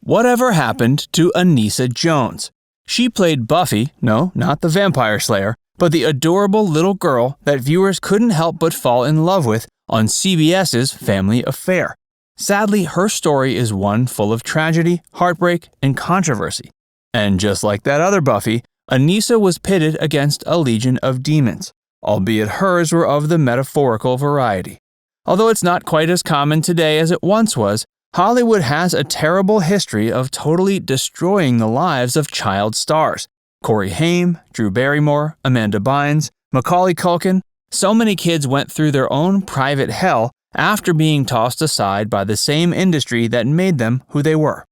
Whatever happened to Anissa Jones? She played Buffy, no, not the vampire slayer, but the adorable little girl that viewers couldn't help but fall in love with on CBS's Family Affair. Sadly, her story is one full of tragedy, heartbreak, and controversy. And just like that other Buffy, Anissa was pitted against a legion of demons, albeit hers were of the metaphorical variety. Although it's not quite as common today as it once was, Hollywood has a terrible history of totally destroying the lives of child stars. Corey Haim, Drew Barrymore, Amanda Bynes, Macaulay Culkin. So many kids went through their own private hell after being tossed aside by the same industry that made them who they were.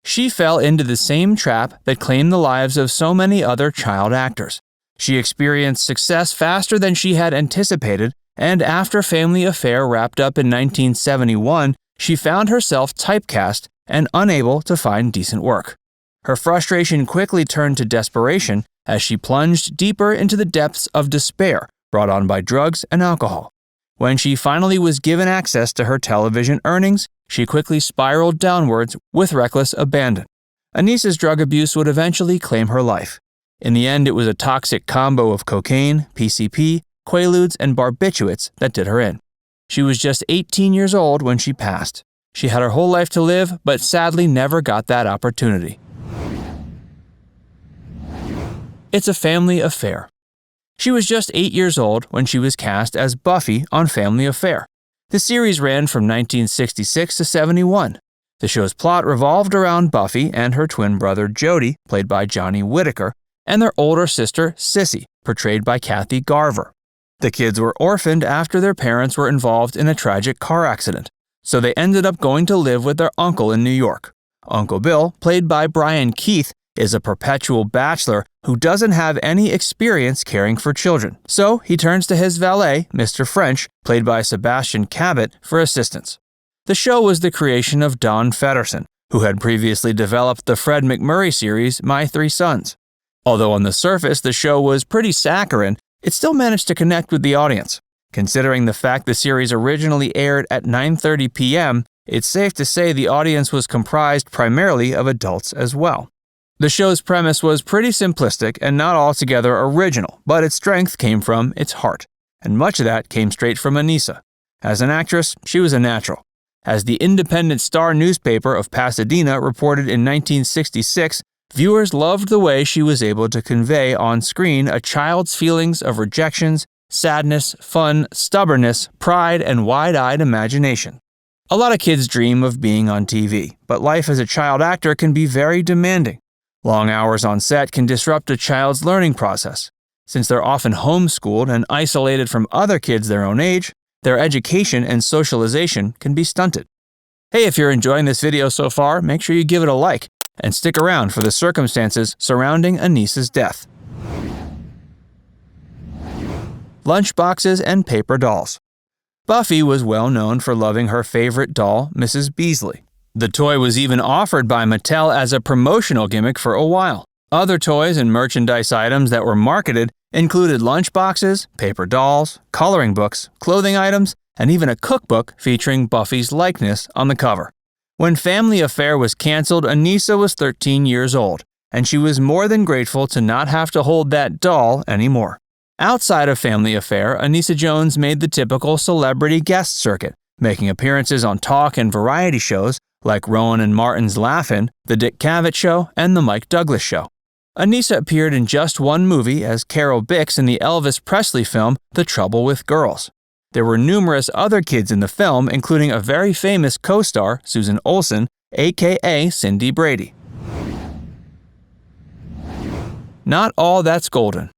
She fell into the same trap that claimed the lives of so many other child actors. She experienced success faster than she had anticipated, and after Family Affair wrapped up in 1971, she found herself typecast and unable to find decent work. Her frustration quickly turned to desperation as she plunged deeper into the depths of despair brought on by drugs and alcohol. When she finally was given access to her television earnings, she quickly spiraled downwards with reckless abandon. Anissa's drug abuse would eventually claim her life. In the end, it was a toxic combo of cocaine, PCP, quaaludes, and barbiturates that did her in. She was just 18 years old when she passed. She had her whole life to live, but sadly never got that opportunity. It's a Family Affair. She was just 8 years old when she was cast as Buffy on Family Affair. The series ran from 1966 to 71. The show's plot revolved around Buffy and her twin brother Jody, played by Johnny Whitaker, and their older sister Sissy, portrayed by Kathy Garver. The kids were orphaned after their parents were involved in a tragic car accident, so they ended up going to live with their uncle in New York. Uncle Bill, played by Brian Keith, is a perpetual bachelor who doesn't have any experience caring for children, so he turns to his valet, Mr. French, played by Sebastian Cabot, for assistance. The show was the creation of Don Fedderson, who had previously developed the Fred McMurray series My Three Sons. Although on the surface the show was pretty saccharine, it still managed to connect with the audience. Considering the fact the series originally aired at 9:30 p.m., it's safe to say the audience was comprised primarily of adults as well. The show's premise was pretty simplistic and not altogether original, but its strength came from its heart, and much of that came straight from Anissa. As an actress, she was a natural. As the Independent Star newspaper of Pasadena reported in 1966, viewers loved the way she was able to convey on screen a child's feelings of rejections, sadness, fun, stubbornness, pride, and wide-eyed imagination. A lot of kids dream of being on TV, but life as a child actor can be very demanding. Long hours on set can disrupt a child's learning process. Since they're often homeschooled and isolated from other kids their own age, their education and socialization can be stunted. Hey, if you're enjoying this video so far, make sure you give it a like and stick around for the circumstances surrounding Anissas death. Lunchboxes and paper dolls. Buffy was well known for loving her favorite doll, Mrs. Beasley. The toy was even offered by Mattel as a promotional gimmick for a while. Other toys and merchandise items that were marketed included lunchboxes, paper dolls, coloring books, clothing items, and even a cookbook featuring Buffy's likeness on the cover. When Family Affair was canceled, Anissa was 13 years old, and she was more than grateful to not have to hold that doll anymore. Outside of Family Affair, Anissa Jones made the typical celebrity guest circuit, making appearances on talk and variety shows like Rowan and Martin's Laugh-In, The Dick Cavett Show, and The Mike Douglas Show. Anissa appeared in just one movie as Carol Bix in the Elvis Presley film The Trouble with Girls. There were numerous other kids in the film, including a very famous co-star, Susan Olsen, aka Cindy Brady. Not all that's golden.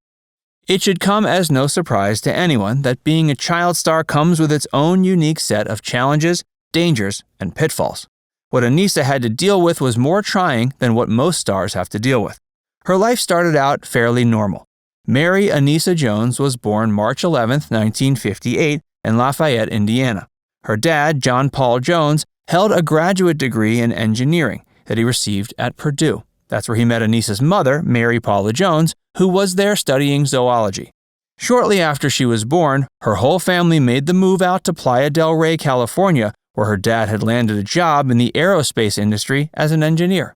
It should come as no surprise to anyone that being a child star comes with its own unique set of challenges, dangers, and pitfalls. What Anissa had to deal with was more trying than what most stars have to deal with. Her life started out fairly normal. Mary Anissa Jones was born March 11, 1958, in Lafayette, Indiana. Her dad, John Paul Jones, held a graduate degree in engineering that he received at Purdue. That's where he met Anissa's mother, Mary Paula Jones, who was there studying zoology. Shortly after she was born, her whole family made the move out to Playa del Rey, California, where her dad had landed a job in the aerospace industry as an engineer.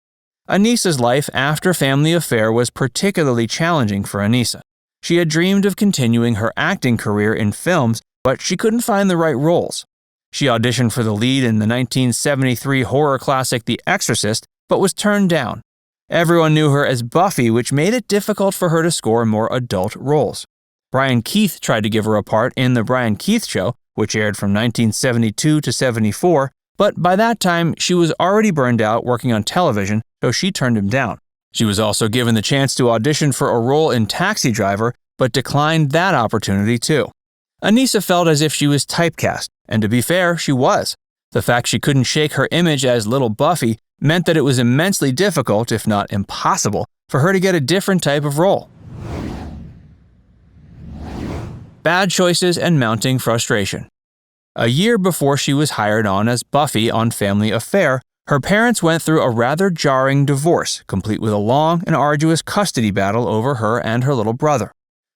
Anissa's life after Family Affair was particularly challenging for Anissa. She had dreamed of continuing her acting career in films, but she couldn't find the right roles. She auditioned for the lead in the 1973 horror classic The Exorcist, but was turned down. Everyone knew her as Buffy, which made it difficult for her to score more adult roles. Brian Keith tried to give her a part in The Brian Keith Show, which aired from 1972 to 74, but by that time she was already burned out working on television, so she turned him down. She was also given the chance to audition for a role in Taxi Driver, but declined that opportunity too. Anissa felt as if she was typecast, and to be fair, she was. The fact she couldn't shake her image as little Buffy meant that it was immensely difficult, if not impossible, for her to get a different type of role. Bad choices and mounting frustration. A year before she was hired on as Buffy on Family Affair, her parents went through a rather jarring divorce, complete with a long and arduous custody battle over her and her little brother.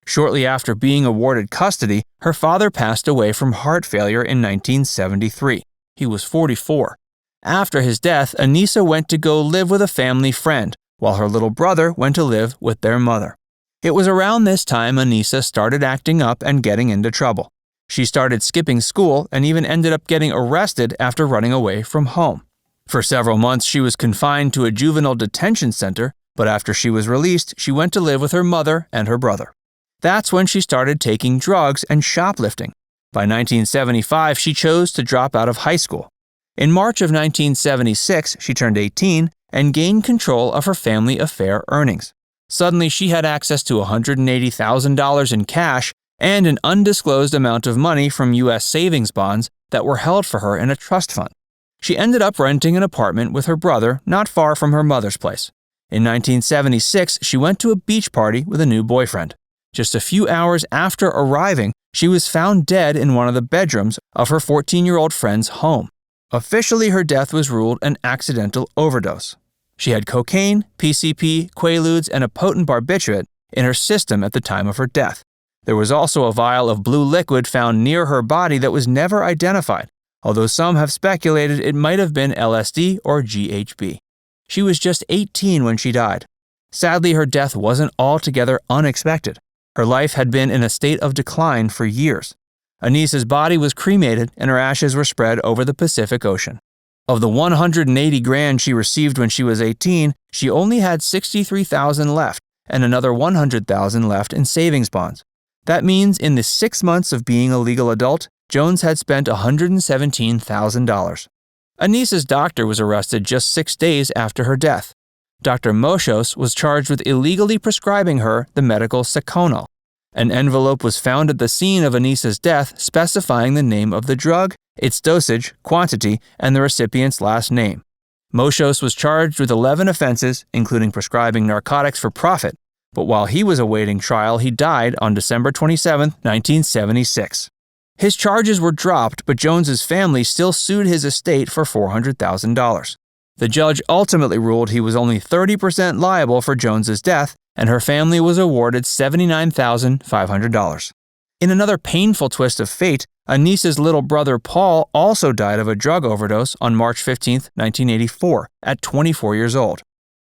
Shortly after being awarded custody, her father passed away from heart failure in 1973. He was 44. After his death, Anissa went to go live with a family friend, while her little brother went to live with their mother. It was around this time Anissa started acting up and getting into trouble. She started skipping school and even ended up getting arrested after running away from home. For several months, she was confined to a juvenile detention center, but after she was released, she went to live with her mother and her brother. That's when she started taking drugs and shoplifting. By 1975, she chose to drop out of high school. In March of 1976, she turned 18 and gained control of her Family Affair earnings. Suddenly, she had access to $180,000 in cash and an undisclosed amount of money from U.S. savings bonds that were held for her in a trust fund. She ended up renting an apartment with her brother not far from her mother's place. In 1976, she went to a beach party with a new boyfriend. Just a few hours after arriving, she was found dead in one of the bedrooms of her 14-year-old friend's home. Officially, her death was ruled an accidental overdose. She had cocaine, PCP, Quaaludes, and a potent barbiturate in her system at the time of her death. There was also a vial of blue liquid found near her body that was never identified, although some have speculated it might have been LSD or GHB. She was just 18 when she died. Sadly, her death wasn't altogether unexpected. Her life had been in a state of decline for years. Anissa's body was cremated and her ashes were spread over the Pacific Ocean. Of the $180,000 she received when she was 18, she only had $63,000 left and another $100,000 left in savings bonds. That means in the 6 months of being a legal adult, Jones had spent $117,000. Anissa's doctor was arrested just 6 days after her death. Dr. Moshos was charged with illegally prescribing her the medical Seconal. An envelope was found at the scene of Anissas death specifying the name of the drug, its dosage, quantity, and the recipient's last name. Moshos was charged with 11 offenses, including prescribing narcotics for profit, but while he was awaiting trial, he died on December 27, 1976. His charges were dropped, but Jones's family still sued his estate for $400,000. The judge ultimately ruled he was only 30% liable for Jones's death, and her family was awarded $79,500. In another painful twist of fate, Anissa's little brother Paul also died of a drug overdose on March 15, 1984, at 24 years old.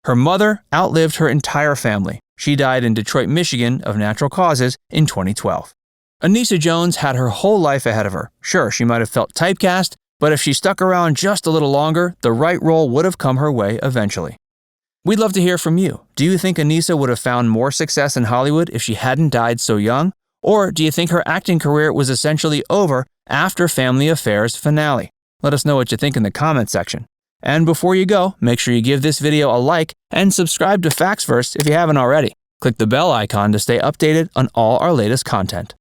Her mother outlived her entire family. She died in Detroit, Michigan, of natural causes in 2012. Anissa Jones had her whole life ahead of her. Sure, she might have felt typecast, but if she stuck around just a little longer, the right role would have come her way eventually. We'd love to hear from you. Do you think Anissa would have found more success in Hollywood if she hadn't died so young? Or do you think her acting career was essentially over after Family Affair's finale? Let us know what you think in the comment section. And before you go, make sure you give this video a like and subscribe to Factsverse if you haven't already. Click the bell icon to stay updated on all our latest content.